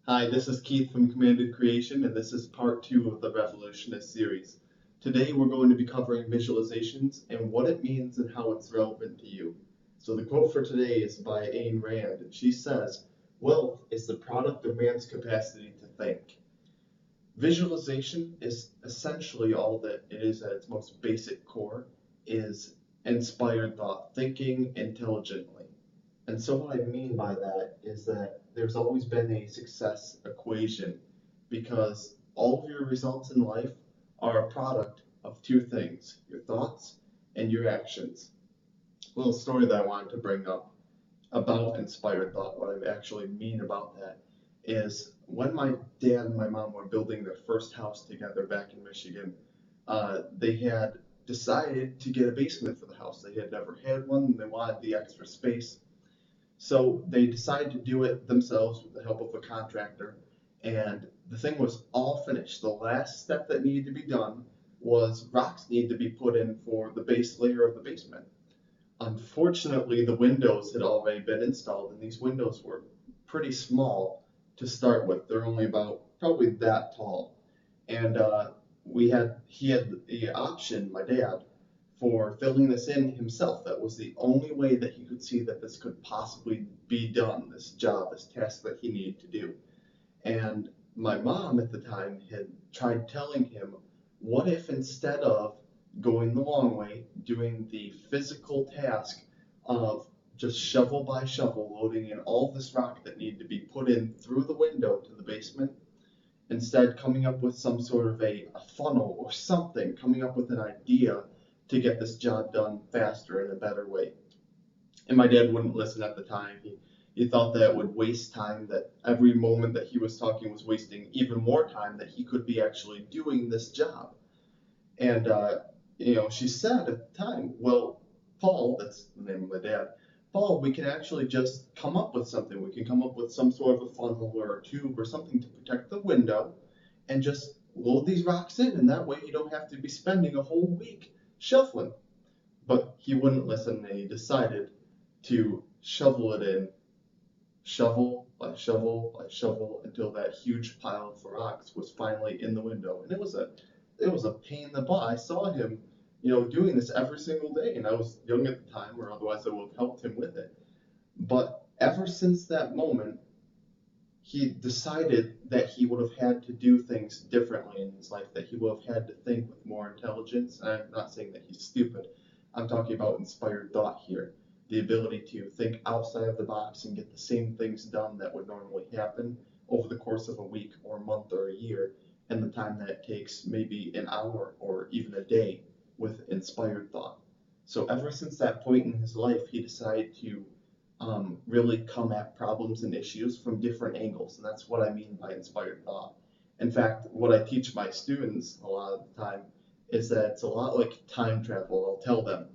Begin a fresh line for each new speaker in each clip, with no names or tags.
Hi, this is Keith from Commanded Creation, and this is part two of the Revolutionists series. Today we're going to be covering visualizations and what it means and how it's relevant to you. So the quote for today is by Ayn Rand, and she says, "Wealth is the product of man's capacity to think." Visualization is essentially all that it is at its most basic core, is inspired thought, thinking intelligently. And so what I mean by that is that there's always been a success equation because all of your results in life are a product of two things, your thoughts and your actions. A little story that I wanted to bring up about inspired thought, what I actually mean about that is when my dad and my mom were building their first house together back in Michigan, they had decided to get a basement for the house. They had never had one, and they wanted the extra space. So they decided to do it themselves with the help of a contractor. And the thing was all finished. The last step that needed to be done was rocks needed to be put in for the base layer of the basement. Unfortunately, the windows had already been installed, and these windows were pretty small to start with. They're only about probably that tall. And he had the option, my dad, for filling this in himself. That was the only way that he could see that this could possibly be done, this job, this task that he needed to do. And my mom at the time had tried telling him, what if instead of going the long way, doing the physical task of just shovel by shovel loading in all this rock that needed to be put in through the window to the basement, instead coming up with some sort of a funnel or something, coming up with an idea to get this job done faster in a better way. And my dad wouldn't listen at the time. He thought that it would waste time, that every moment that he was talking was wasting even more time that he could be actually doing this job. And, she said at the time, well, Paul, that's the name of my dad, Paul, we can actually just come up with something. We can come up with some sort of a funnel or a tube or something to protect the window and just load these rocks in. And that way you don't have to be spending a whole week shuffling. But he wouldn't listen and he decided to shovel it in, shovel by shovel by shovel, until that huge pile of rocks was finally in the window. And it was a pain in the butt. I saw him, doing this every single day, and I was young at the time, or otherwise I would have helped him with it. But ever since that moment, he decided that he would have had to do things differently in his life, that he would have had to think with more intelligence. And I'm not saying that he's stupid. I'm talking about inspired thought here. The ability to think outside of the box and get the same things done that would normally happen over the course of a week or a month or a year, and the time that it takes maybe an hour or even a day with inspired thought. So ever since that point in his life, he decided to really come at problems and issues from different angles. And that's what I mean by inspired thought. In fact, what I teach my students a lot of the time is that it's a lot like time travel. I'll tell them,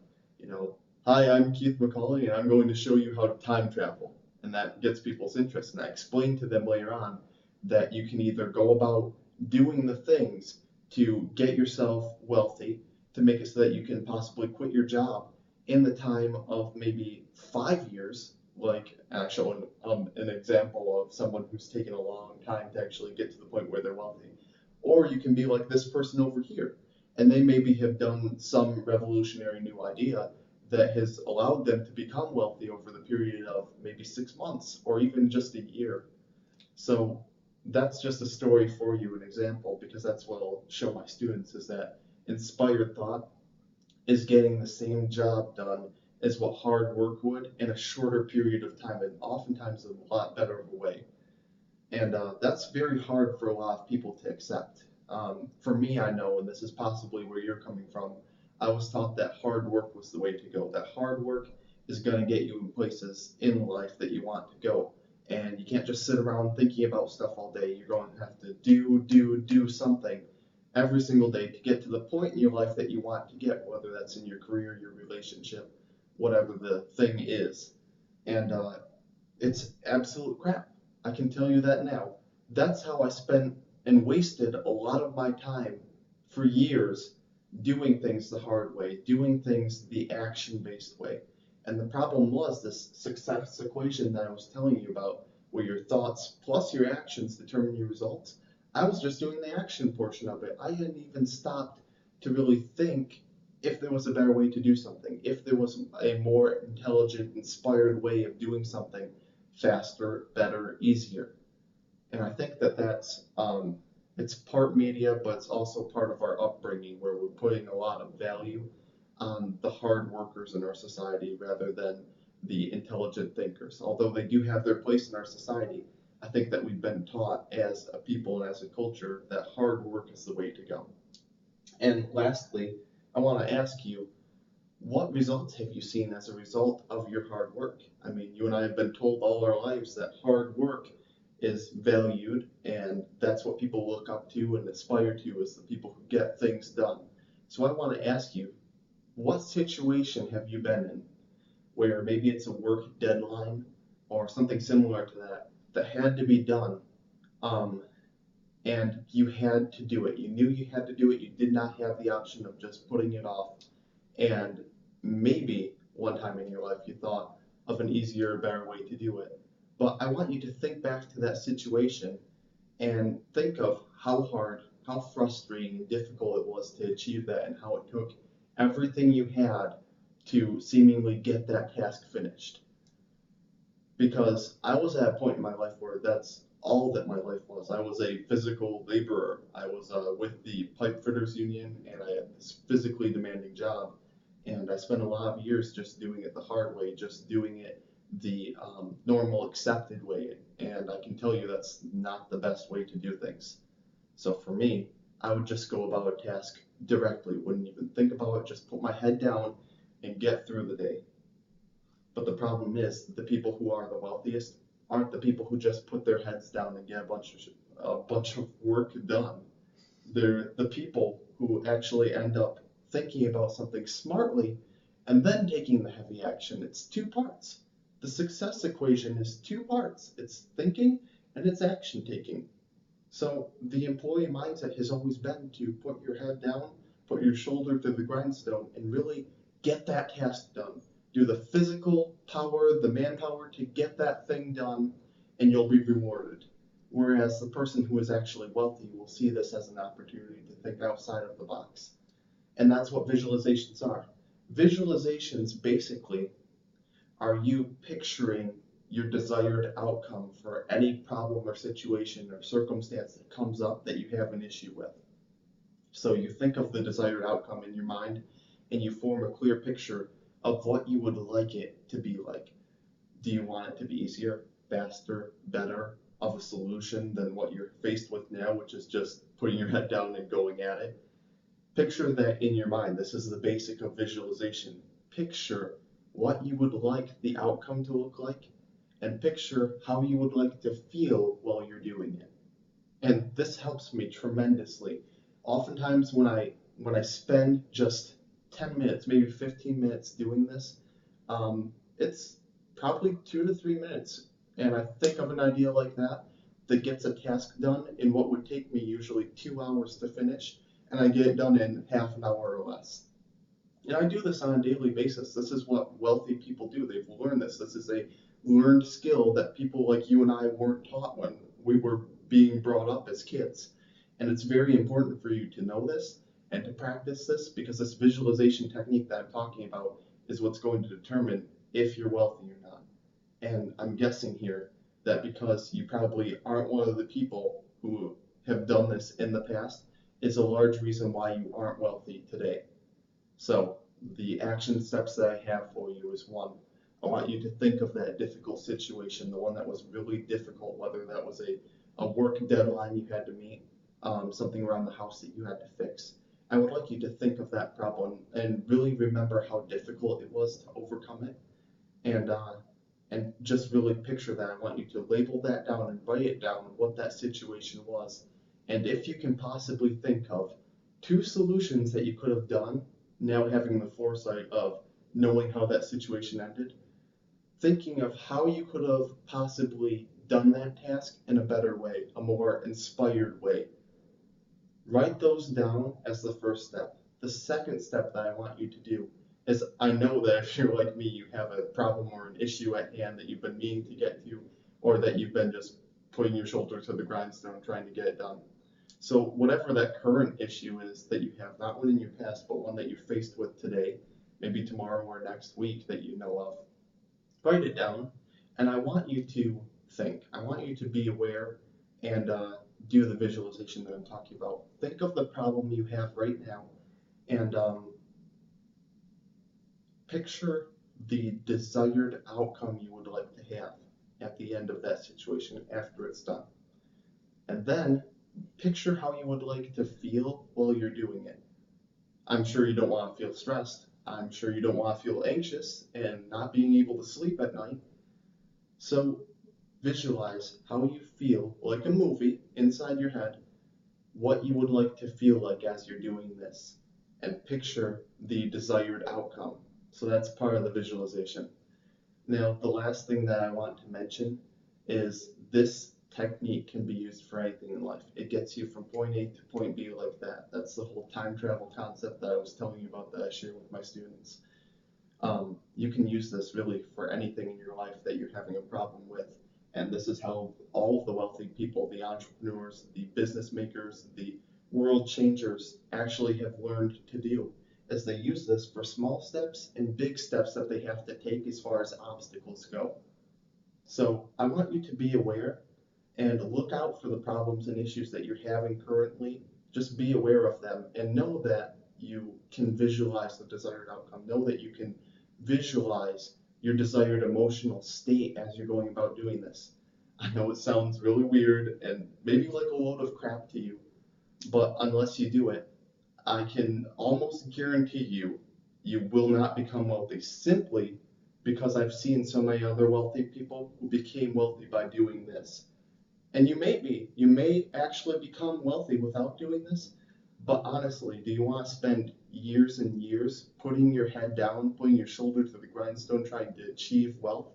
hi, I'm Keith McCauley, and I'm going to show you how to time travel. And that gets people's interest. And I explain to them later on that you can either go about doing the things to get yourself wealthy, to make it so that you can possibly quit your job in the time of maybe 5 years, like actually an example of someone who's taken a long time to actually get to the point where they're wealthy. Or you can be like this person over here, and they maybe have done some revolutionary new idea that has allowed them to become wealthy over the period of maybe 6 months or even just a year. So that's just a story for you, an example, because that's what I'll show my students is that inspired thought is getting the same job done as what hard work would in a shorter period of time, and oftentimes in a lot better of a way. And that's very hard for a lot of people to accept. For me, I know, and this is possibly where you're coming from, I was taught that hard work was the way to go. That hard work is going to get you in places in life that you want to go. And you can't just sit around thinking about stuff all day. You're going to have to do something every single day to get to the point in your life that you want to get, whether that's in your career, your relationship, whatever the thing is. And it's absolute crap. I can tell you that now. That's how I spent and wasted a lot of my time for years doing things the hard way, doing things the action based way. And the problem was this success equation that I was telling you about where your thoughts plus your actions determine your results. I was just doing the action portion of it. I hadn't even stopped to really think if there was a better way to do something, if there was a more intelligent, inspired way of doing something faster, better, easier. And I think that it's part media, but it's also part of our upbringing where we're putting a lot of value on the hard workers in our society rather than the intelligent thinkers. Although they do have their place in our society, I think that we've been taught as a people and as a culture that hard work is the way to go. And lastly, I want to ask you, what results have you seen as a result of your hard work? I mean, you and I have been told all our lives that hard work is valued, and that's what people look up to and aspire to as the people who get things done. So I want to ask you, what situation have you been in where maybe it's a work deadline or something similar to that had to be done, um, and you had to do it. You knew you had to do it. You did not have the option of just putting it off. And maybe one time in your life you thought of an easier, better way to do it. But I want you to think back to that situation and think of how hard, how frustrating and difficult it was to achieve that, and how it took everything you had to seemingly get that task finished. Because I was at a point in my life where that's all that my life was. I was a physical laborer. I was with the pipe fitters union, and I had this physically demanding job. And I spent a lot of years just doing it the hard way, just doing it the normal, accepted way. And I can tell you that's not the best way to do things. So for me, I would just go about a task directly, wouldn't even think about it, just put my head down and get through the day. But the problem is, the people who are the wealthiest aren't the people who just put their heads down and get a bunch of work done. They're the people who actually end up thinking about something smartly and then taking the heavy action. It's two parts. The success equation is two parts. It's thinking and it's action taking. So the employee mindset has always been to put your head down, put your shoulder to the grindstone, and really get that task done. Do the physical power, the manpower to get that thing done, and you'll be rewarded. Whereas the person who is actually wealthy will see this as an opportunity to think outside of the box. And that's what visualizations are. Visualizations basically are you picturing your desired outcome for any problem or situation or circumstance that comes up that you have an issue with. So you think of the desired outcome in your mind and you form a clear picture of what you would like it to be like. Do you want it to be easier, faster, better of a solution than what you're faced with now, which is just putting your head down and going at it? Picture that in your mind. This is the basic of visualization. Picture what you would like the outcome to look like, and picture how you would like to feel while you're doing it. And this helps me tremendously. Oftentimes when I spend just 10 minutes, maybe 15 minutes doing this, it's probably 2 to 3 minutes. And I think of an idea like that gets a task done in what would take me usually 2 hours to finish, and I get it done in half an hour or less. And I do this on a daily basis. This is what wealthy people do. They've learned this. This is a learned skill that people like you and I weren't taught when we were being brought up as kids. And it's very important for you to know this and to practice this, because this visualization technique that I'm talking about is what's going to determine if you're wealthy or not. And I'm guessing here that because you probably aren't one of the people who have done this in the past, is a large reason why you aren't wealthy today. So the action steps that I have for you is one, I want you to think of that difficult situation, the one that was really difficult, whether that was a work deadline you had to meet, something around the house that you had to fix. I would like you to think of that problem and really remember how difficult it was to overcome it, and just really picture that. I want you to label that down and write it down, what that situation was. And if you can possibly think of 2 solutions that you could have done, now having the foresight of knowing how that situation ended, thinking of how you could have possibly done that task in a better way, a more inspired way. Write those down as the first step. The second step that I want you to do is, I know that if you're like me, you have a problem or an issue at hand that you've been meaning to get to or that you've been just putting your shoulder to the grindstone trying to get it done. So whatever that current issue is that you have, not one in your past, but one that you're faced with today, maybe tomorrow or next week that you know of, write it down. And I want you to think. I want you to be aware and do the visualization that I'm talking about. Think of the problem you have right now and picture the desired outcome you would like to have at the end of that situation after it's done. And then picture how you would like to feel while you're doing it. I'm sure you don't want to feel stressed. I'm sure you don't want to feel anxious and not being able to sleep at night. So visualize how you feel, like a movie inside your head, what you would like to feel like as you're doing this, and picture the desired outcome. So that's part of the visualization. Now, the last thing that I want to mention is this technique can be used for anything in life. It gets you from point A to point B like that. That's the whole time travel concept that I was telling you about that I share with my students. You can use this really for anything in your life that you're having a problem with. And this is how all of the wealthy people, the entrepreneurs, the business makers, the world changers actually have learned to do, as they use this for small steps and big steps that they have to take as far as obstacles go. So I want you to be aware and look out for the problems and issues that you're having currently. Just be aware of them and know that you can visualize the desired outcome. Know that you can visualize your desired emotional state as you're going about doing this. I know it sounds really weird and maybe like a load of crap to you, but unless you do it, I can almost guarantee you, you will not become wealthy, simply because I've seen so many other wealthy people who became wealthy by doing this. And you may actually become wealthy without doing this, but honestly, do you want to spend years and years putting your head down, putting your shoulder to the grindstone, trying to achieve wealth?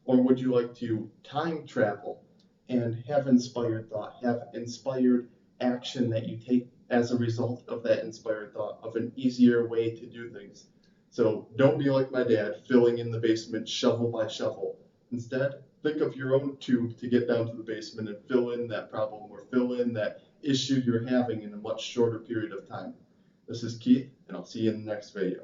Or would you like to time travel and have inspired thought, have inspired action that you take as a result of that inspired thought, of an easier way to do things? So don't be like my dad, filling in the basement shovel by shovel. Instead, think of your own tube to get down to the basement and fill in that problem or fill in that issue you're having in a much shorter period of time. This is Keith, and I'll see you in the next video.